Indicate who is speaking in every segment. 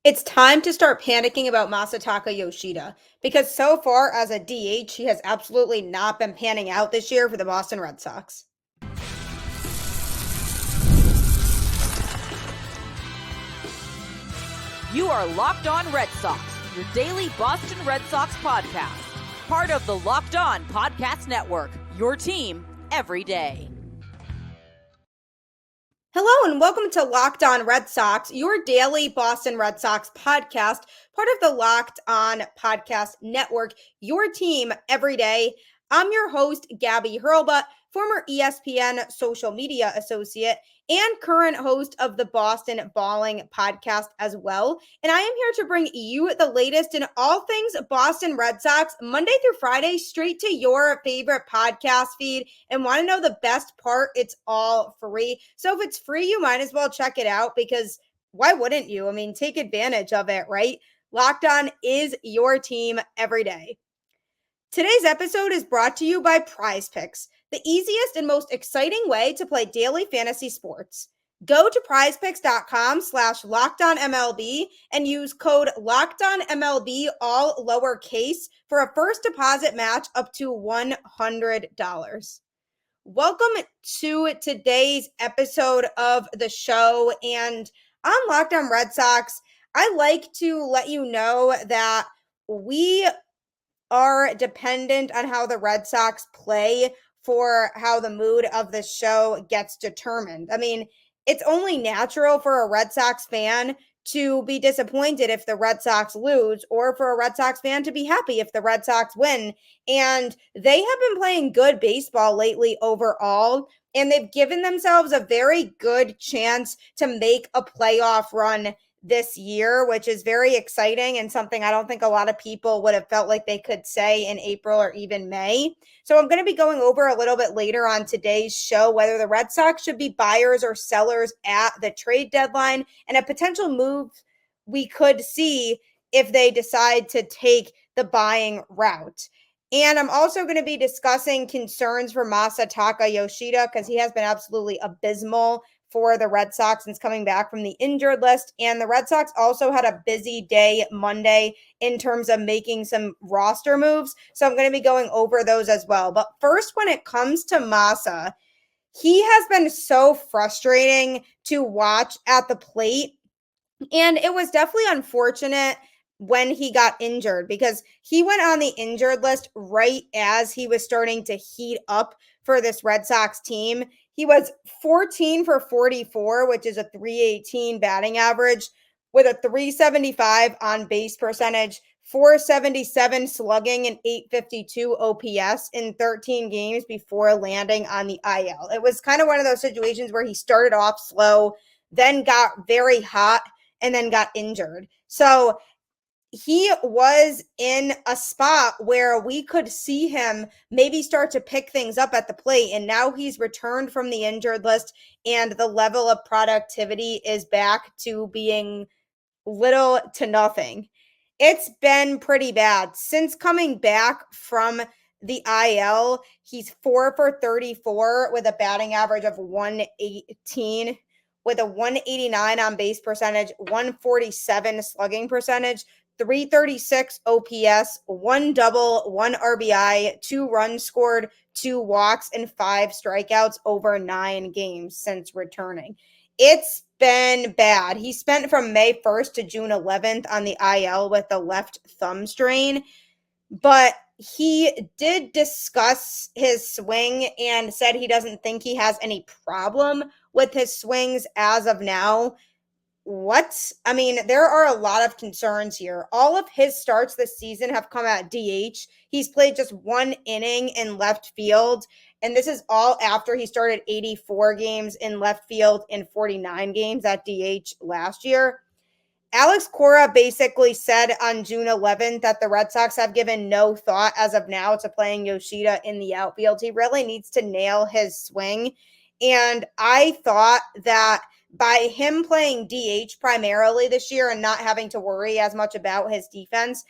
Speaker 1: It's time to start panicking about Masataka Yoshida because so far as a DH, he has absolutely not been panning out this year for the Boston Red Sox.
Speaker 2: You are Locked On Red Sox, your daily Boston Red Sox podcast. Part of the Locked On Podcast Network, your team every day.
Speaker 1: Hello and welcome to Locked On Red Sox, your daily Boston Red Sox podcast, part of the Locked On Podcast Network, your team every day. I'm your host, Gabby Hurlbut, former ESPN social media associate and current host of the Boston Balling podcast as well. And I am here to bring you the latest in all things Boston Red Sox, Monday through Friday, straight to your favorite podcast feed. And want to know the best part? It's all free. So if it's free, you might as well check it out because why wouldn't you? I mean, take advantage of it, right? Locked On is your team every day. Today's episode is brought to you by PrizePicks, the easiest and most exciting way to play daily fantasy sports. Go to prizepicks.com/LockedOnMLB and use code LockedOnMLB, all lowercase, for a first deposit match up to $100. Welcome to today's episode of the show. And on Locked On Red Sox, I like to let you know that we are dependent on how the Red Sox play for how the mood of the show gets determined. I mean, it's only natural for a Red Sox fan to be disappointed if the Red Sox lose, or for a Red Sox fan to be happy if the Red Sox win. And they have been playing good baseball lately overall, and they've given themselves a very good chance to make a playoff run this year, which is very exciting and something I don't think a lot of people would have felt like they could say in April or even May. So I'm going to be going over a little bit later on today's show whether the Red Sox should be buyers or sellers at the trade deadline and a potential move we could see if they decide to take the buying route. And I'm also going to be discussing concerns for Masataka Yoshida because he has been absolutely abysmal for the Red Sox since coming back from the injured list. And the Red Sox also had a busy day Monday in terms of making some roster moves. So I'm going to be going over those as well. But first, when it comes to Masa, he has been so frustrating to watch at the plate. And it was definitely unfortunate when he got injured because he went on the injured list right as he was starting to heat up for this Red Sox team. He was 14 for 44, which is a 318 batting average with a 375 on base percentage, 477 slugging, and 852 OPS in 13 games before landing on the IL. It was kind of one of those situations where he started off slow, then got very hot, and then got injured. So he was in a spot where we could see him maybe start to pick things up at the plate. And now he's returned from the injured list and the level of productivity is back to being little to nothing. It's been pretty bad. Since coming back from the IL, he's 4 for 34 with a batting average of 118 with a 189 on base percentage, 147 slugging percentage, 336 OPS, 1 double, 1 RBI, 2 runs scored, 2 walks, and 5 strikeouts over 9 games since returning. It's been bad. He spent from May 1st to June 11th on the IL with a left thumb strain, but he did discuss his swing and said he doesn't think he has any problem with his swings as of now. What? I mean, there are a lot of concerns here. All of his starts this season have come at DH. He's played just 1 inning in left field, and this is all after he started 84 games in left field and 49 games at DH last year. Alex Cora basically said on June 11th that the Red Sox have given no thought as of now to playing Yoshida in the outfield. He really needs to nail his swing. And I thought that by him playing DH primarily this year and not having to worry as much about his defense,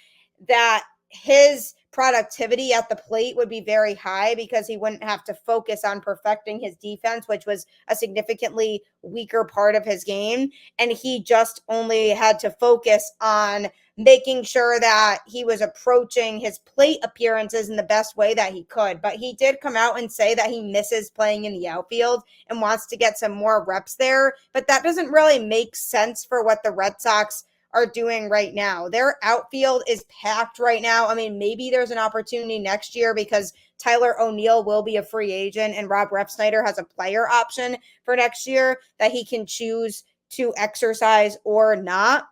Speaker 1: that his productivity at the plate would be very high because he wouldn't have to focus on perfecting his defense, which was a significantly weaker part of his game. And he just only had to focus on making sure that he was approaching his plate appearances in the best way that he could. But he did come out and say that he misses playing in the outfield and wants to get some more reps there. But that doesn't really make sense for what the Red Sox are doing right now. Their outfield is packed right now. I mean, maybe there's an opportunity next year because Tyler O'Neill will be a free agent and Rob Refsnyder has a player option for next year that he can choose to exercise or not.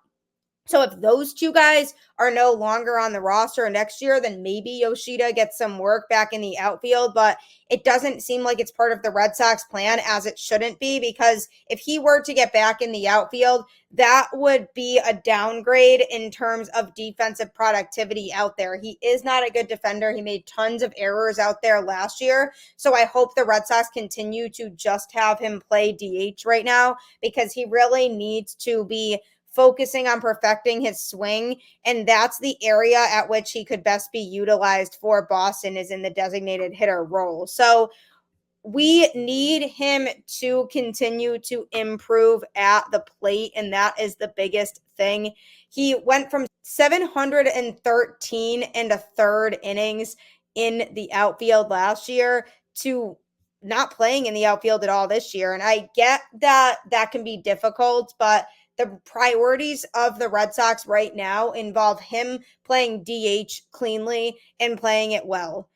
Speaker 1: So if those two guys are no longer on the roster next year, then maybe Yoshida gets some work back in the outfield. But it doesn't seem like it's part of the Red Sox plan, as it shouldn't be, because if he were to get back in the outfield, that would be a downgrade in terms of defensive productivity out there. He is not a good defender. He made tons of errors out there last year. So I hope the Red Sox continue to just have him play DH right now, because he really needs to be focusing on perfecting his swing. And that's the area at which he could best be utilized for Boston, is in the designated hitter role. So we need him to continue to improve at the plate, and that is the biggest thing. He went from 713 and a third innings in the outfield last year to not playing in the outfield at all this year. And I get that that can be difficult, but the priorities of the Red Sox right now involve him playing DH cleanly and playing it well.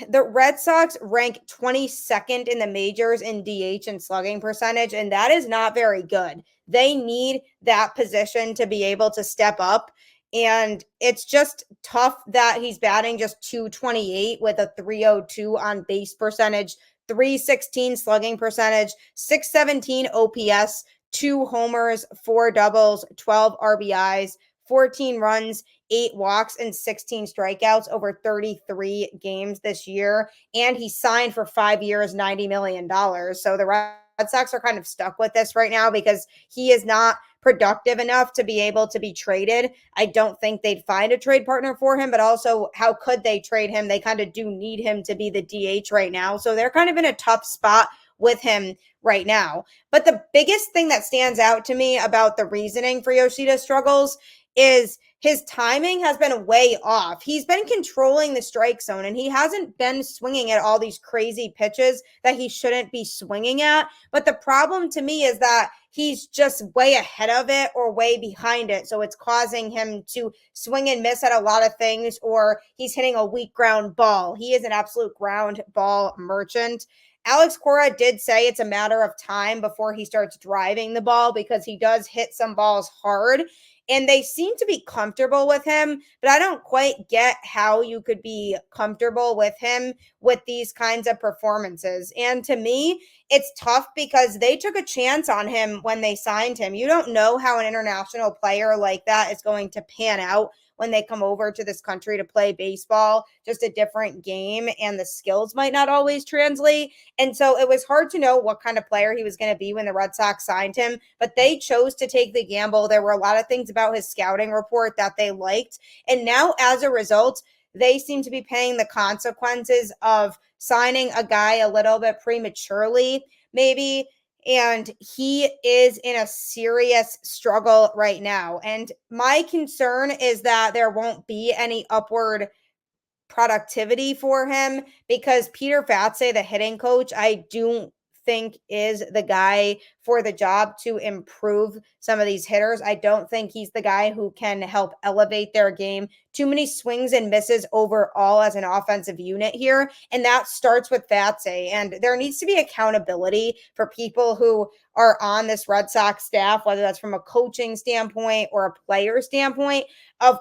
Speaker 1: The Red Sox rank 22nd in the majors in DH and slugging percentage, and that is not very good. They need that position to be able to step up, and it's just tough that he's batting just 228 with a 302 on base percentage, 316 slugging percentage, 617 OPS, 2 homers, 4 doubles, 12 RBIs, 14 runs, 8 walks, and 16 strikeouts over 33 games this year. And he signed for 5 years, $90 million. So the Red Sox are kind of stuck with this right now because he is not productive enough to be able to be traded. I don't think they'd find a trade partner for him, but also how could they trade him? They kind of do need him to be the DH right now. So they're kind of in a tough spot with him right now. But the biggest thing that stands out to me about the reasoning for Yoshida's struggles is his timing has been way off. He's been controlling the strike zone, and he hasn't been swinging at all these crazy pitches that he shouldn't be swinging at. But the problem to me is that he's just way ahead of it or way behind it. So it's causing him to swing and miss at a lot of things, or he's hitting a weak ground ball. He is an absolute ground ball merchant. Alex Cora did say it's a matter of time before he starts driving the ball, because he does hit some balls hard. And they seem to be comfortable with him, but I don't quite get how you could be comfortable with him with these kinds of performances. And to me, it's tough because they took a chance on him when they signed him. You don't know how an international player like that is going to pan out when they come over to this country to play baseball, just a different game, and the skills might not always translate. And so it was hard to know what kind of player he was going to be when the Red Sox signed him, but they chose to take the gamble. There were a lot of things about his scouting report that they liked. And now as a result, they seem to be paying the consequences of signing a guy a little bit prematurely, maybe. And he is in a serious struggle right now. And my concern is that there won't be any upward productivity for him, because Peter Fatse, the hitting coach, I do think is the guy for the job to improve some of these hitters. I don't think he's the guy who can help elevate their game. Too many swings and misses overall as an offensive unit here, and that starts with Fatse. And there needs to be accountability for people who are on this Red Sox staff, whether that's from a coaching standpoint or a player standpoint, of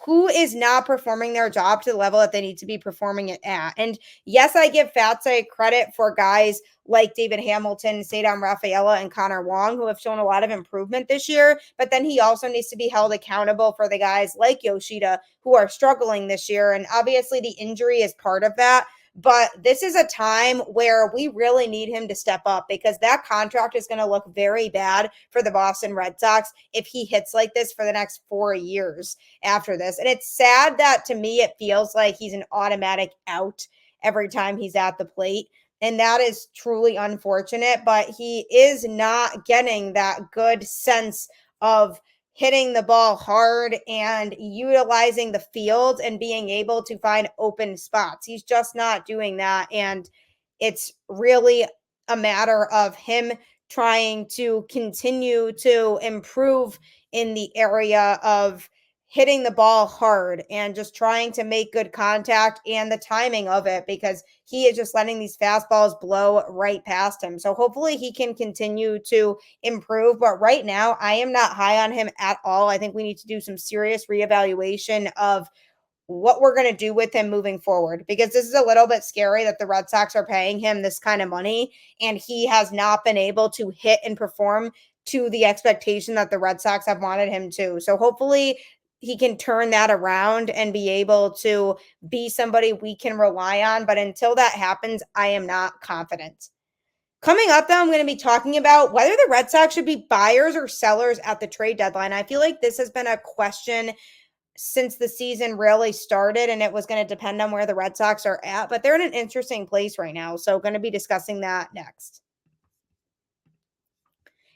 Speaker 1: who is not performing their job to the level that they need to be performing it at. And yes, I give Fatse credit for guys like David Hamilton, Cedar Rafaela, and Connor Wong, who have shown a lot of improvement this year. But then he also needs to be held accountable for the guys like Yoshida who are struggling this year. And obviously the injury is part of that. But this is a time where we really need him to step up because that contract is going to look very bad for the Boston Red Sox if he hits like this for the next 4 years after this. And it's sad that to me, it feels like he's an automatic out every time he's at the plate. And that is truly unfortunate, but he is not getting that good sense of hitting the ball hard and utilizing the field and being able to find open spots. He's just not doing that. And it's really a matter of him trying to continue to improve in the area of hitting the ball hard and just trying to make good contact and the timing of it, because he is just letting these fastballs blow right past him. So hopefully he can continue to improve. But right now, I am not high on him at all. I think we need to do some serious reevaluation of what we're going to do with him moving forward, because this is a little bit scary that the Red Sox are paying him this kind of money and he has not been able to hit and perform to the expectation that the Red Sox have wanted him to. So hopefully he can turn that around and be able to be somebody we can rely on. But until that happens, I am not confident. Coming up, though, I'm going to be talking about whether the Red Sox should be buyers or sellers at the trade deadline. I feel like this has been a question since the season really started, and it was going to depend on where the Red Sox are at, but they're in an interesting place right now. So going to be discussing that next.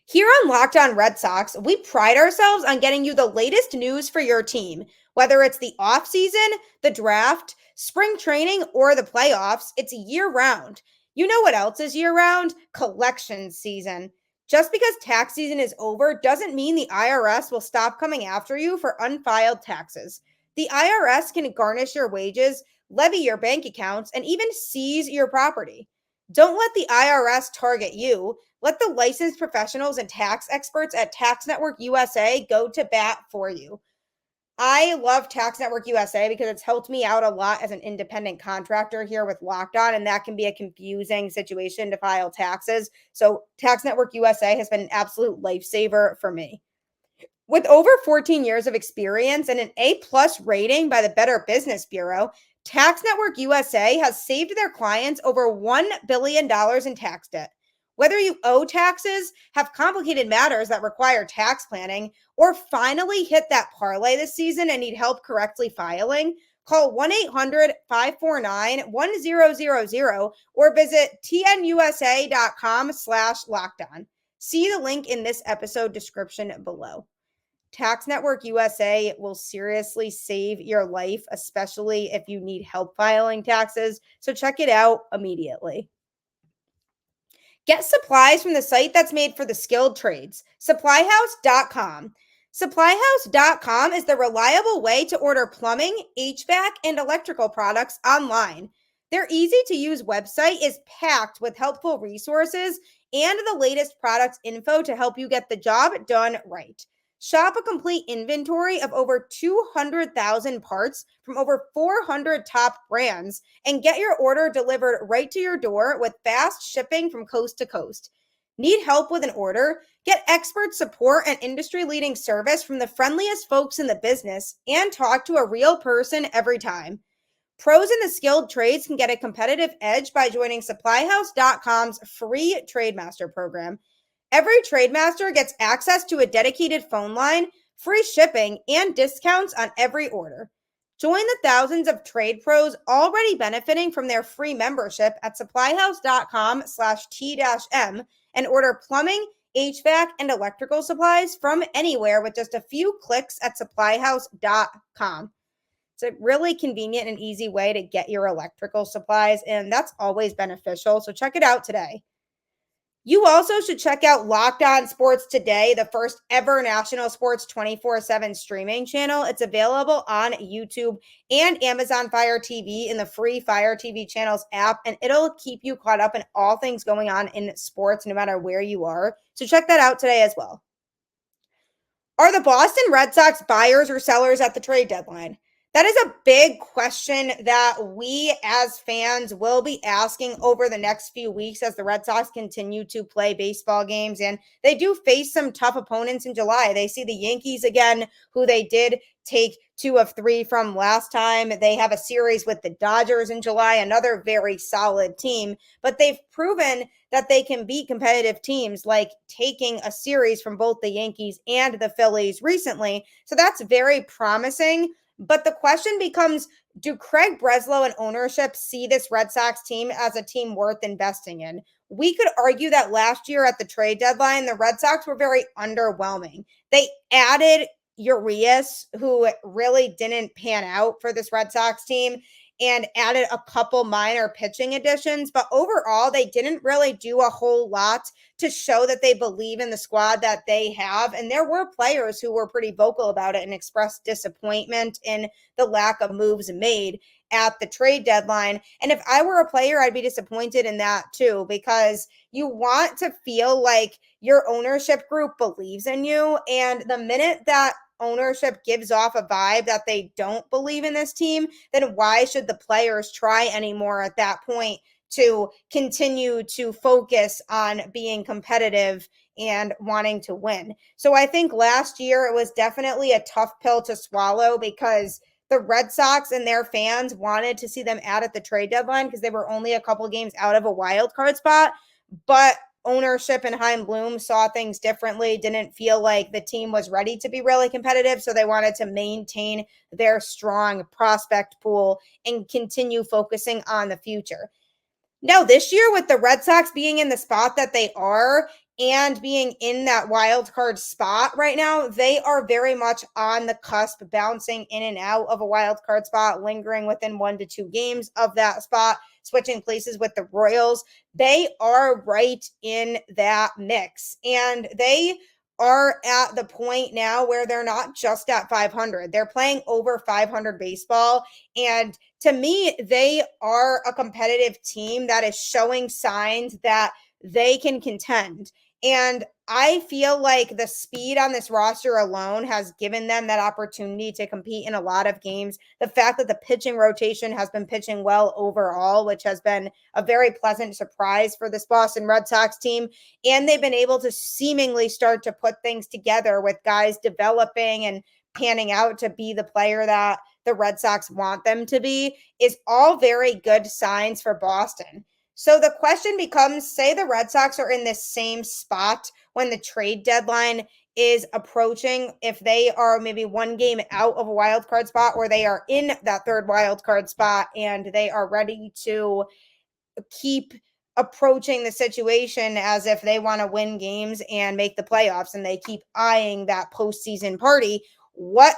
Speaker 1: Here on Locked On Red Sox, we pride ourselves on getting you the latest news for your team. Whether it's the offseason, the draft, spring training, or the playoffs, it's year-round. You know what else is year-round? Collection season. Just because tax season is over doesn't mean the IRS will stop coming after you for unfiled taxes. The IRS can garnish your wages, levy your bank accounts, and even seize your property. Don't let the IRS target you. Let the licensed professionals and tax experts at Tax Network USA go to bat for you. I love Tax Network USA because it's helped me out a lot as an independent contractor here with Locked On, and that can be a confusing situation to file taxes. So Tax Network USA has been an absolute lifesaver for me. With over 14 years of experience and an A+ rating by the Better Business Bureau, Tax Network USA has saved their clients over $1 billion in tax debt. Whether you owe taxes, have complicated matters that require tax planning, or finally hit that parlay this season and need help correctly filing, call 1-800-549-1000 or visit tnusa.com/lockedon. See the link in this episode description below. Tax Network USA will seriously save your life, especially if you need help filing taxes. So check it out immediately. Get supplies from the site that's made for the skilled trades, SupplyHouse.com. SupplyHouse.com is the reliable way to order plumbing, HVAC, and electrical products online. Their easy-to-use website is packed with helpful resources and the latest product info to help you get the job done right. Shop a complete inventory of over 200,000 parts from over 400 top brands and get your order delivered right to your door with fast shipping from coast to coast. Need help with an order? Get expert support and industry-leading service from the friendliest folks in the business and talk to a real person every time. Pros in the skilled trades can get a competitive edge by joining SupplyHouse.com's free TradeMaster program. Every TradeMaster gets access to a dedicated phone line, free shipping, and discounts on every order. Join the thousands of trade pros already benefiting from their free membership at supplyhouse.com/T-M and order plumbing, HVAC, and electrical supplies from anywhere with just a few clicks at supplyhouse.com. It's a really convenient and easy way to get your electrical supplies, and that's always beneficial. So check it out today. You also should check out Locked On Sports Today, the first ever national sports 24/7 streaming channel. It's available on YouTube and Amazon Fire TV in the free Fire TV channels app, and it'll keep you caught up in all things going on in sports no matter where you are. So check that out today as well. Are the Boston Red Sox buyers or sellers at the trade deadline? That is a big question that we as fans will be asking over the next few weeks as the Red Sox continue to play baseball games. And they do face some tough opponents in July. They see the Yankees again, who they did take 2 of 3 from last time. They have a series with the Dodgers in July, another very solid team. But they've proven that they can beat competitive teams, like taking a series from both the Yankees and the Phillies recently. So that's very promising. But the question becomes, do Craig Breslow and ownership see this Red Sox team as a team worth investing in? We could argue that last year at the trade deadline, the Red Sox were very underwhelming. They added Urias, who really didn't pan out for this Red Sox team, and added a couple minor pitching additions. But overall, they didn't really do a whole lot to show that they believe in the squad that they have. And there were players who were pretty vocal about it and expressed disappointment in the lack of moves made at the trade deadline. And if I were a player, I'd be disappointed in that too, because you want to feel like your ownership group believes in you. And the minute that ownership gives off a vibe that they don't believe in this team, then why should the players try anymore at that point to continue to focus on being competitive and wanting to win? So I think last year it was definitely a tough pill to swallow, because the Red Sox and their fans wanted to see them out at the trade deadline because they were only a couple games out of a wild card spot. But ownership and Chaim Bloom saw things differently, didn't feel like the team was ready to be really competitive. So they wanted to maintain their strong prospect pool and continue focusing on the future. Now, this year, with the Red Sox being in the spot that they are and being in that wild card spot right now, they are very much on the cusp, bouncing in and out of a wild card spot, lingering within 1 to 2 games of that spot, switching places with the Royals. They are right in that mix, and they are at the point now where they're not just at 500. They're playing over 500 baseball. And to me, they are a competitive team that is showing signs that they can contend. And I feel like the speed on this roster alone has given them that opportunity to compete in a lot of games. The fact that the pitching rotation has been pitching well overall, which has been a very pleasant surprise for this Boston Red Sox team. And they've been able to seemingly start to put things together with guys developing and panning out to be the player that the Red Sox want them to be, is all very good signs for Boston. So the question becomes, say the Red Sox are in this same spot when the trade deadline is approaching, if they are maybe 1 game out of a wild card spot, or they are in that third wild card spot and they are ready to keep approaching the situation as if they want to win games and make the playoffs, and they keep eyeing that postseason party, what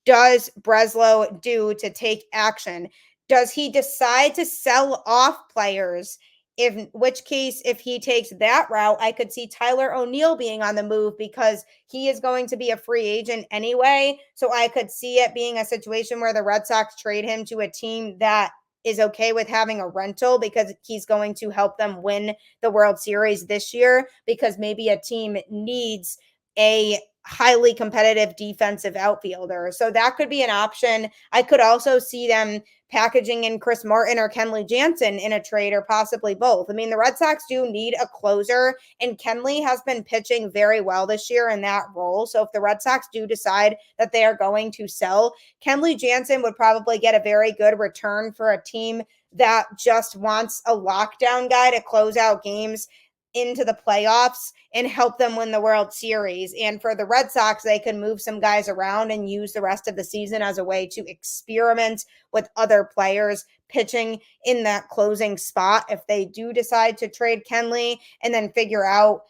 Speaker 1: does Breslow do to take action? Does he decide to sell off players? In which case, if he takes that route, I could see Tyler O'Neill being on the move, because he is going to be a free agent anyway. So I could see it being a situation where the Red Sox trade him to a team that is okay with having a rental, because he's going to help them win the World Series this year, because maybe a team needs a highly competitive defensive outfielder. So that could be an option. I could also see them packaging in Chris Martin or Kenley Jansen in a trade, or possibly both. I mean, the Red Sox do need a closer, and Kenley has been pitching very well this year in that role. So if the Red Sox do decide that they are going to sell, Kenley Jansen would probably get a very good return for a team that just wants a lockdown guy to close out games into the playoffs and help them win the World Series. And for the Red Sox, they can move some guys around and use the rest of the season as a way to experiment with other players pitching in that closing spot if they do decide to trade Kenley, and then figure out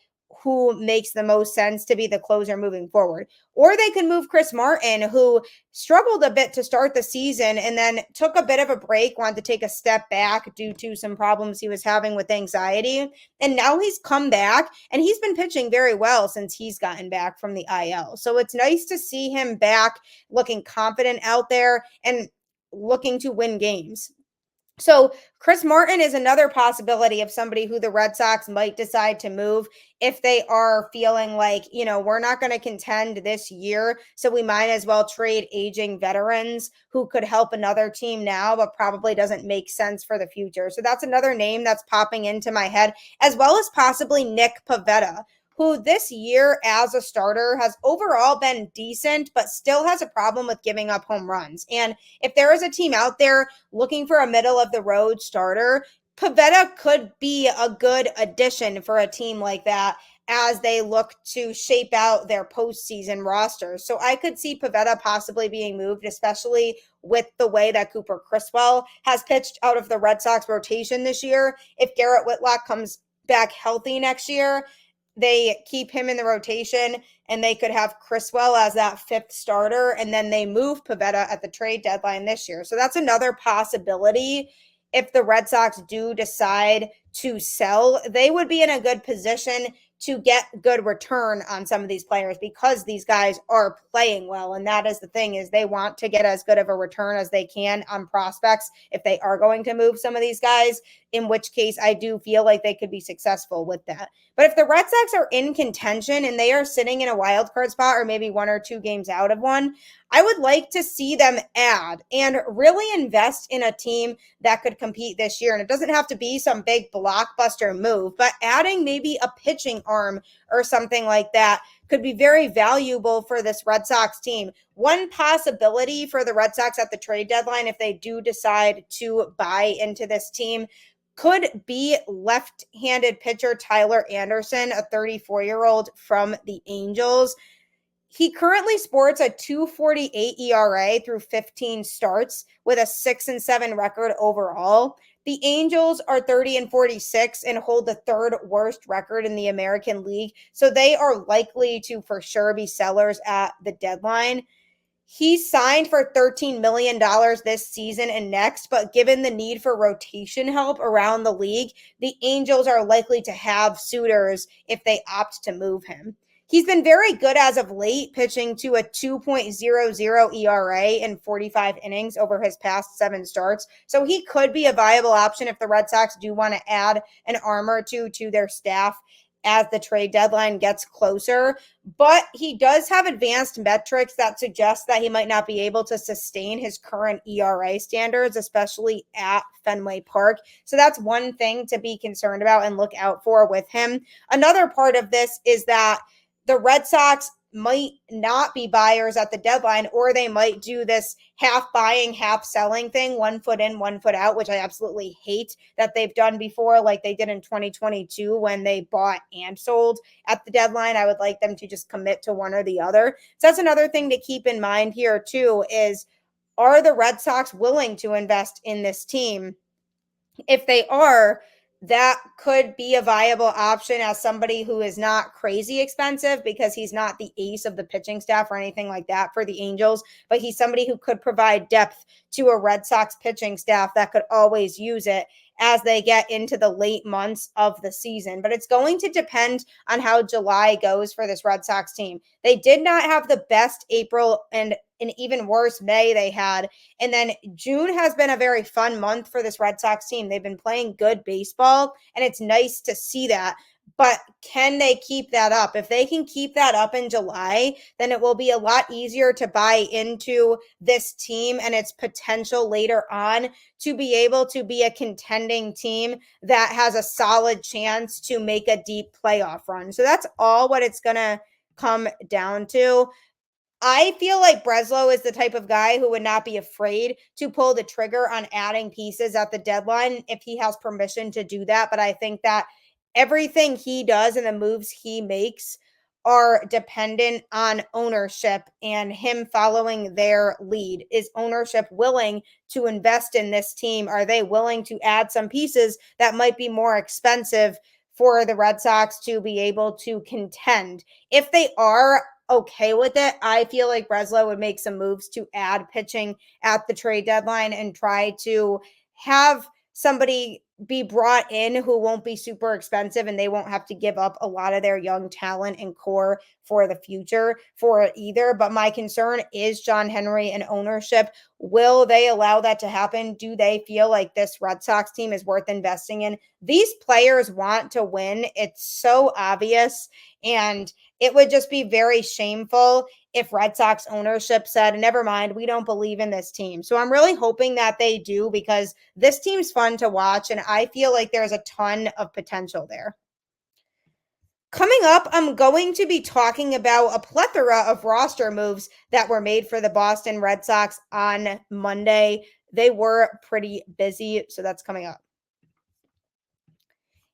Speaker 1: who makes the most sense to be the closer moving forward. Or they can move Chris Martin, who struggled a bit to start the season and then took a bit of a break, wanted to take a step back due to some problems he was having with anxiety. And now he's come back, and he's been pitching very well since he's gotten back from the IL. So it's nice to see him back, looking confident out there and looking to win games. So Chris Martin is another possibility of somebody who the Red Sox might decide to move if they are feeling like, we're not going to contend this year, so we might as well trade aging veterans who could help another team now, but probably doesn't make sense for the future. So that's another name that's popping into my head, as well as possibly Nick Pivetta, who this year as a starter has overall been decent, but still has a problem with giving up home runs. And if there is a team out there looking for a middle of the road starter, Pivetta could be a good addition for a team like that as they look to shape out their postseason rosters. So I could see Pivetta possibly being moved, especially with the way that Cooper Criswell has pitched out of the Red Sox rotation this year. If Garrett Whitlock comes back healthy next year, they keep him in the rotation and they could have Criswell as that fifth starter, and then they move Pivetta at the trade deadline this year. So that's another possibility. If the Red Sox do decide to sell, they would be in a good position to get good return on some of these players because these guys are playing well. And that is the thing, is they want to get as good of a return as they can on prospects if they are going to move some of these guys, in which case I do feel like they could be successful with that. But if the Red Sox are in contention and they are sitting in a wild card spot or maybe 1 or 2 games out of one, I would like to see them add and really invest in a team that could compete this year. And it doesn't have to be some big blockbuster move, but adding maybe a pitching arm or something like that could be very valuable for this Red Sox team. One possibility for the Red Sox at the trade deadline, if they do decide to buy into this team, could be left-handed pitcher Tyler Anderson, a 34-year-old from the Angels. He currently sports a 2.48 ERA through 15 starts with a 6-7 record overall. The Angels are 30-46 and hold the third worst record in the American League, so they are likely to for sure be sellers at the deadline. He signed for $13 million this season and next, but given the need for rotation help around the league, the Angels are likely to have suitors if they opt to move him. He's been very good as of late, pitching to a 2.00 ERA in 45 innings over his past 7 starts. So he could be a viable option if the Red Sox do want to add an arm or two to their staff as the trade deadline gets closer. But he does have advanced metrics that suggest that he might not be able to sustain his current ERA standards, especially at Fenway Park. So that's one thing to be concerned about and look out for with him. Another part of this is that the Red Sox might not be buyers at the deadline, or they might do this half buying, half selling thing, 1 foot in, 1 foot out, which I absolutely hate that they've done before, like they did in 2022 when they bought and sold at the deadline. I would like them to just commit to one or the other. So that's another thing to keep in mind here too, is are the Red Sox willing to invest in this team? If they are, that could be a viable option as somebody who is not crazy expensive, because he's not the ace of the pitching staff or anything like that for the Angels, but he's somebody who could provide depth to a Red Sox pitching staff that could always use it as they get into the late months of the season. But it's going to depend on how July goes for this Red Sox team. They did not have the best April, and an even worse May they had. And then June has been a very fun month for this Red Sox team. They've been playing good baseball, and it's nice to see that. But can they keep that up? If they can keep that up in July, then it will be a lot easier to buy into this team and its potential later on to be able to be a contending team that has a solid chance to make a deep playoff run. So that's all what it's going to come down to. I feel like Breslow is the type of guy who would not be afraid to pull the trigger on adding pieces at the deadline if he has permission to do that. But I think that everything he does and the moves he makes are dependent on ownership and him following their lead. Is ownership willing to invest in this team? Are they willing to add some pieces that might be more expensive for the Red Sox to be able to contend? If they are okay with it, I feel like Breslow would make some moves to add pitching at the trade deadline and try to have somebody be brought in who won't be super expensive and they won't have to give up a lot of their young talent and core for the future for it either. But my concern is John Henry and ownership. Will they allow that to happen? Do they feel like this Red Sox team is worth investing in? These players want to win. It's so obvious. And it would just be very shameful if Red Sox ownership said, never mind, we don't believe in this team. So I'm really hoping that they do, because this team's fun to watch and I feel like there's a ton of potential there. Coming up, I'm going to be talking about a plethora of roster moves that were made for the Boston Red Sox on Monday. They were pretty busy, so that's coming up.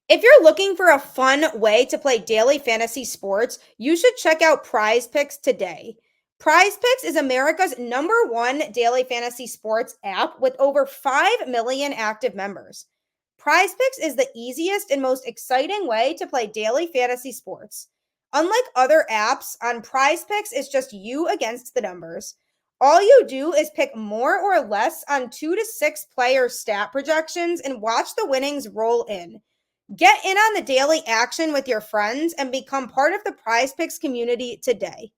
Speaker 1: If you're looking for a fun way to play daily fantasy sports, you should check out PrizePicks today. PrizePicks is America's #1 daily fantasy sports app with over 5 million active members. PrizePicks is the easiest and most exciting way to play daily fantasy sports. Unlike other apps, on PrizePicks, it's just you against the numbers. All you do is pick more or less on 2 to 6 player stat projections and watch the winnings roll in. Get in on the daily action with your friends and become part of the PrizePicks community today.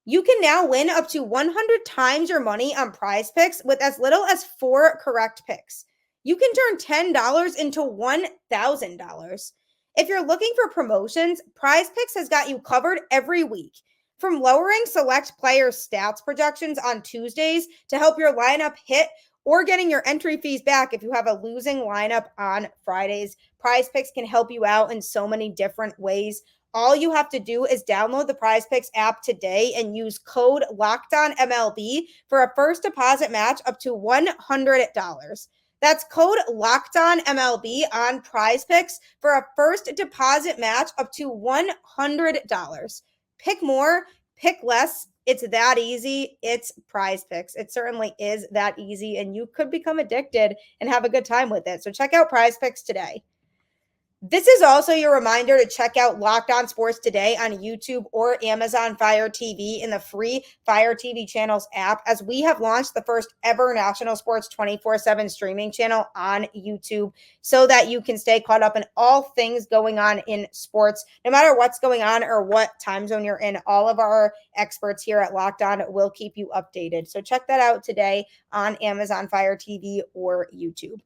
Speaker 1: You can now win up to 100 times your money on PrizePicks with as little as 4 correct picks. You can turn $10 into $1,000. If you're looking for promotions, PrizePicks has got you covered every week. From lowering select players' stats projections on Tuesdays to help your lineup hit, or getting your entry fees back if you have a losing lineup on Fridays, PrizePicks can help you out in so many different ways. All you have to do is download the PrizePicks app today and use code LOCKEDONMLB for a first deposit match up to $100. That's code LOCKEDONMLB on PrizePicks for a first deposit match up to $100. Pick more, pick less. It's that easy. It's PrizePicks. It certainly is that easy, and you could become addicted and have a good time with it. So check out PrizePicks today. This is also your reminder to check out Locked On Sports Today on YouTube or Amazon Fire TV in the free Fire TV channels app, as we have launched the first ever national sports 24/7 streaming channel on YouTube, so that you can stay caught up in all things going on in sports. No matter what's going on or what time zone you're in, all of our experts here at Locked On will keep you updated. So check that out today on Amazon Fire TV or YouTube.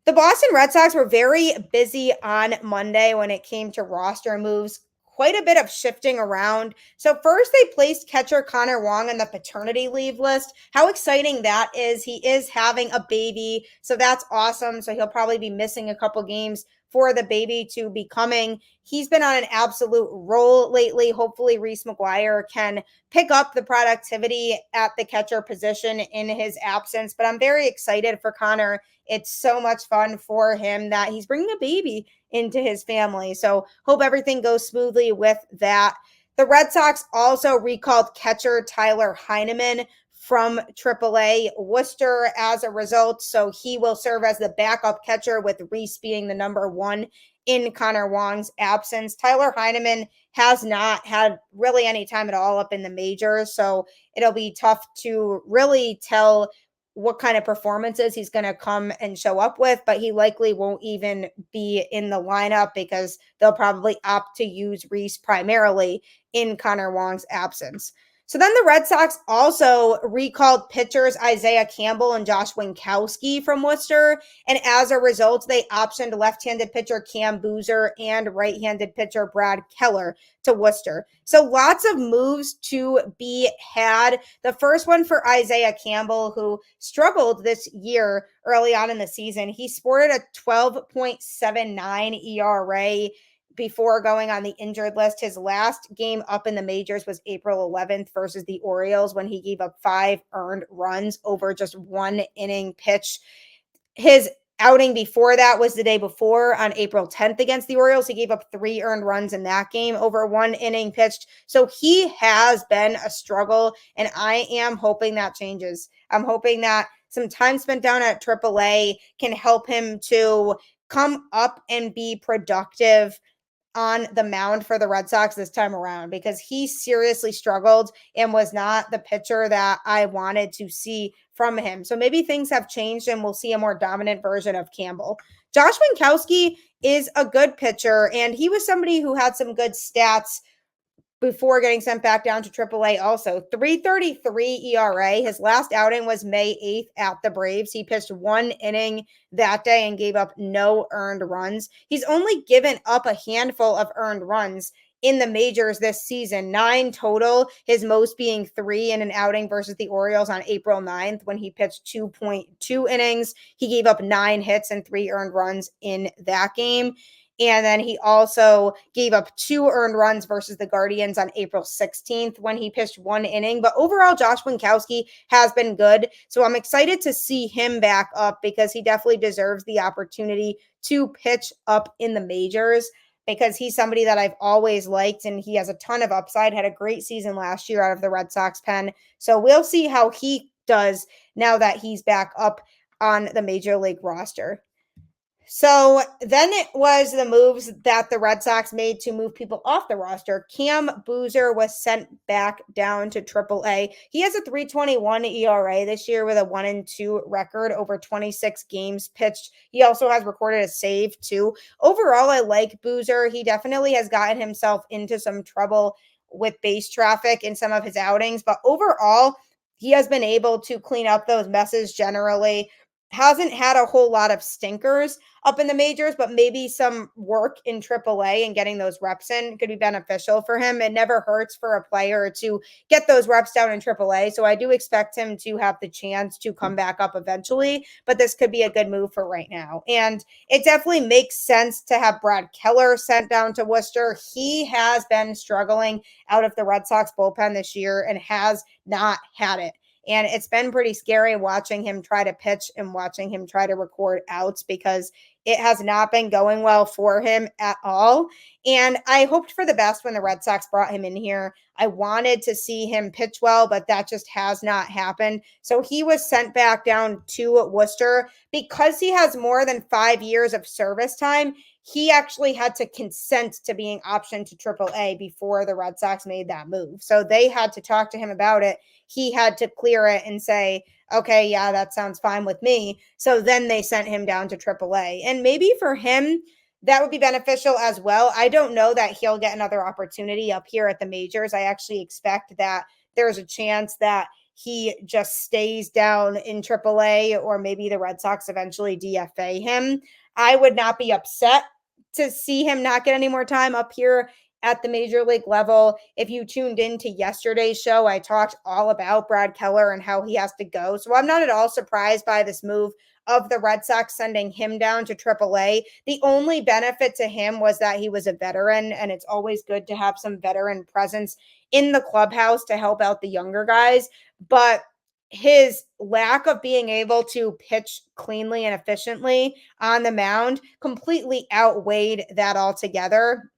Speaker 1: The Boston Red Sox were very busy on Monday when it came to roster moves. Quite a bit of shifting around. So first, they placed catcher Connor Wong on the paternity leave list. How exciting that is. He is having a baby, so that's awesome. So he'll probably be missing a couple games for the baby to be coming. He's been on an absolute roll lately. Hopefully Reese McGuire can pick up the productivity at the catcher position in his absence. But I'm very excited for Connor. It's so much fun for him that he's bringing a baby into his family. So hope everything goes smoothly with that. The Red Sox also recalled catcher Tyler Heineman from AAA Worcester as a result. So he will serve as the backup catcher, with Reese being the #1 in Connor Wong's absence. Tyler Heineman has not had really any time at all up in the majors, so it'll be tough to really tell what kind of performances he's going to come and show up with, but he likely won't even be in the lineup because they'll probably opt to use Reese primarily in Connor Wong's absence. So then the Red Sox also recalled pitchers Isaiah Campbell and Josh Winckowski from Worcester. And as a result, they optioned left-handed pitcher Cam Boozer and right-handed pitcher Brad Keller to Worcester. So lots of moves to be had. The first one for Isaiah Campbell, who struggled this year early on in the season. He sported a 12.79 ERA before going on the injured list. His last game up in the majors was April 11th versus the Orioles, when he gave up 5 earned runs over just 1 inning pitch. His outing before that was the day before on April 10th against the Orioles. He gave up 3 earned runs in that game over 1 inning pitched. So he has been a struggle, and I am hoping that changes. I'm hoping that some time spent down at AAA can help him to come up and be productive on the mound for the Red Sox this time around, because he seriously struggled and was not the pitcher that I wanted to see from him. So maybe things have changed and we'll see a more dominant version of Campbell. Josh Winckowski is a good pitcher, and he was somebody who had some good stats before getting sent back down to AAA also. 3.33 ERA. His last outing was May 8th at the Braves. He pitched 1 inning that day and gave up no earned runs. He's only given up a handful of earned runs in the majors this season, 9 total, his most being 3 in an outing versus the Orioles on April 9th when he pitched 2.2 innings. He gave up 9 hits and 3 earned runs in that game. And then he also gave up 2 earned runs versus the Guardians on April 16th when he pitched 1 inning. But overall, Josh Winckowski has been good. So I'm excited to see him back up, because he definitely deserves the opportunity to pitch up in the majors, because he's somebody that I've always liked and he has a ton of upside. Had a great season last year out of the Red Sox pen. So we'll see how he does now that he's back up on the major league roster. So then it was the moves that the Red Sox made to move people off the roster. Cam Boozer was sent back down to AAA. He has a 3.21 ERA this year with a 1-2 record over 26 games pitched. He also has recorded a save too. Overall, I like Boozer. He definitely has gotten himself into some trouble with base traffic in some of his outings, but overall, he has been able to clean up those messes generally. Hasn't had a whole lot of stinkers up in the majors, but maybe some work in AAA and getting those reps in could be beneficial for him. It never hurts for a player to get those reps down in AAA. So I do expect him to have the chance to come back up eventually, but this could be a good move for right now. And it definitely makes sense to have Brad Keller sent down to Worcester. He has been struggling out of the Red Sox bullpen this year and has not had it. And it's been pretty scary watching him try to pitch and watching him try to record outs, because it has not been going well for him at all. And I hoped for the best when the Red Sox brought him in here. I wanted to see him pitch well, but that just has not happened. So he was sent back down to Worcester. Because he has more than 5 years of service time, he actually had to consent to being optioned to AAA before the Red Sox made that move. So they had to talk to him about it. He had to clear it and say, okay, yeah, that sounds fine with me. So then they sent him down to AAA. And maybe for him, that would be beneficial as well. I don't know that he'll get another opportunity up here at the majors. I actually expect that there's a chance that he just stays down in AAA, or maybe the Red Sox eventually DFA him. I would not be upset to see him not get any more time up here at the major league level. If you tuned into yesterday's show, I talked all about Brad Keller and how he has to go. So I'm not at all surprised by this move of the Red Sox sending him down to AAA. The only benefit to him was that he was a veteran, and it's always good to have some veteran presence in the clubhouse to help out the younger guys. But his lack of being able to pitch cleanly and efficiently on the mound completely outweighed that altogether.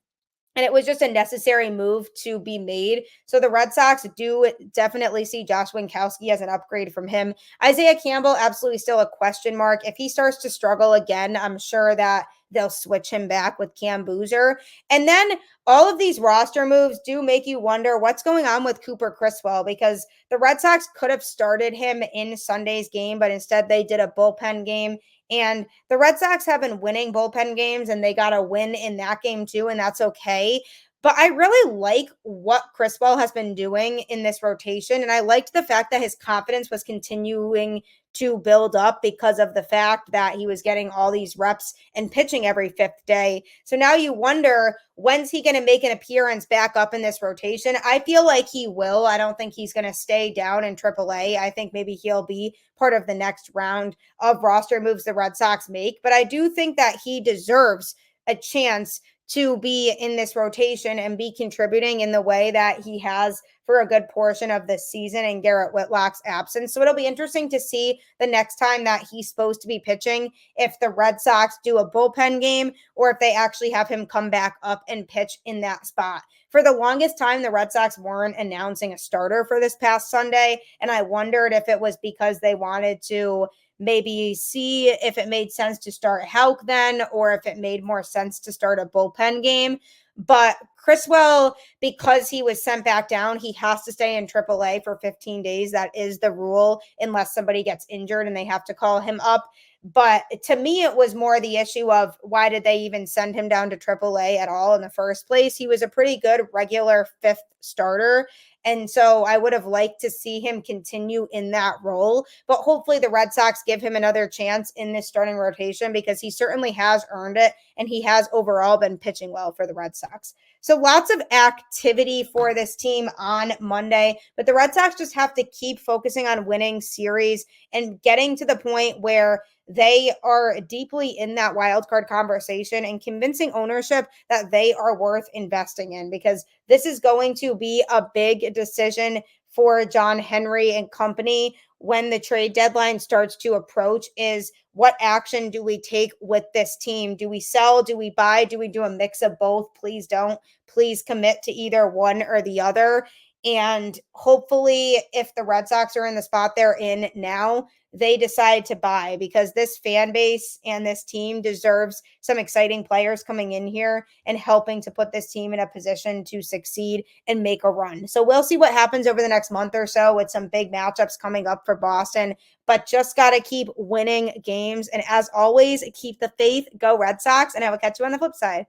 Speaker 1: And it was just a necessary move to be made. So the Red Sox do definitely see Josh Winckowski as an upgrade from him. Isaiah Campbell, absolutely still a question mark. If he starts to struggle again, I'm sure that they'll switch him back with Cam Boozer. And then all of these roster moves do make you wonder what's going on with Cooper Criswell, because the Red Sox could have started him in Sunday's game, but instead they did a bullpen game. And the Red Sox have been winning bullpen games, and they got a win in that game too, and that's okay. But I really like what Criswell has been doing in this rotation, and I liked the fact that his confidence was continuing to build up because of the fact that he was getting all these reps and pitching every 5th day. So now you wonder, when's he going to make an appearance back up in this rotation? I feel like he will. I don't think he's going to stay down in AAA. I think maybe he'll be part of the next round of roster moves the Red Sox make. But I do think that he deserves a chance to be in this rotation and be contributing in the way that he has for a good portion of this season in Garrett Whitlock's absence. So it'll be interesting to see the next time that he's supposed to be pitching, if the Red Sox do a bullpen game or if they actually have him come back up and pitch in that spot. For the longest time, the Red Sox weren't announcing a starter for this past Sunday, and I wondered if it was because they wanted to maybe see if it made sense to start h-vac then, or if it made more sense to start a bullpen game. But Criswell, because he was sent back down, he has to stay in AAA for 15 days. That is the rule, unless somebody gets injured and they have to call him up. But to me, it was more the issue of why did they even send him down to AAA at all in the first place? He was a pretty good regular fifth starter. And so I would have liked to see him continue in that role. But hopefully the Red Sox give him another chance in this starting rotation because he certainly has earned it. And he has overall been pitching well for the Red Sox. So lots of activity for this team on Monday. But the Red Sox just have to keep focusing on winning series and getting to the point where they are deeply in that wild card conversation and convincing ownership that they are worth investing in, because this is going to be a big decision for John Henry and company when the trade deadline starts to approach. Is what action do we take with this team? Do we sell? Do we buy? Do we do a mix of both? Please don't. Please commit to either one or the other. And hopefully, if the Red Sox are in the spot they're in now, they decide to buy, because this fan base and this team deserves some exciting players coming in here and helping to put this team in a position to succeed and make a run. So we'll see what happens over the next month or so with some big matchups coming up for Boston, but just got to keep winning games. And as always, keep the faith. Go Red Sox, and I will catch you on the flip side.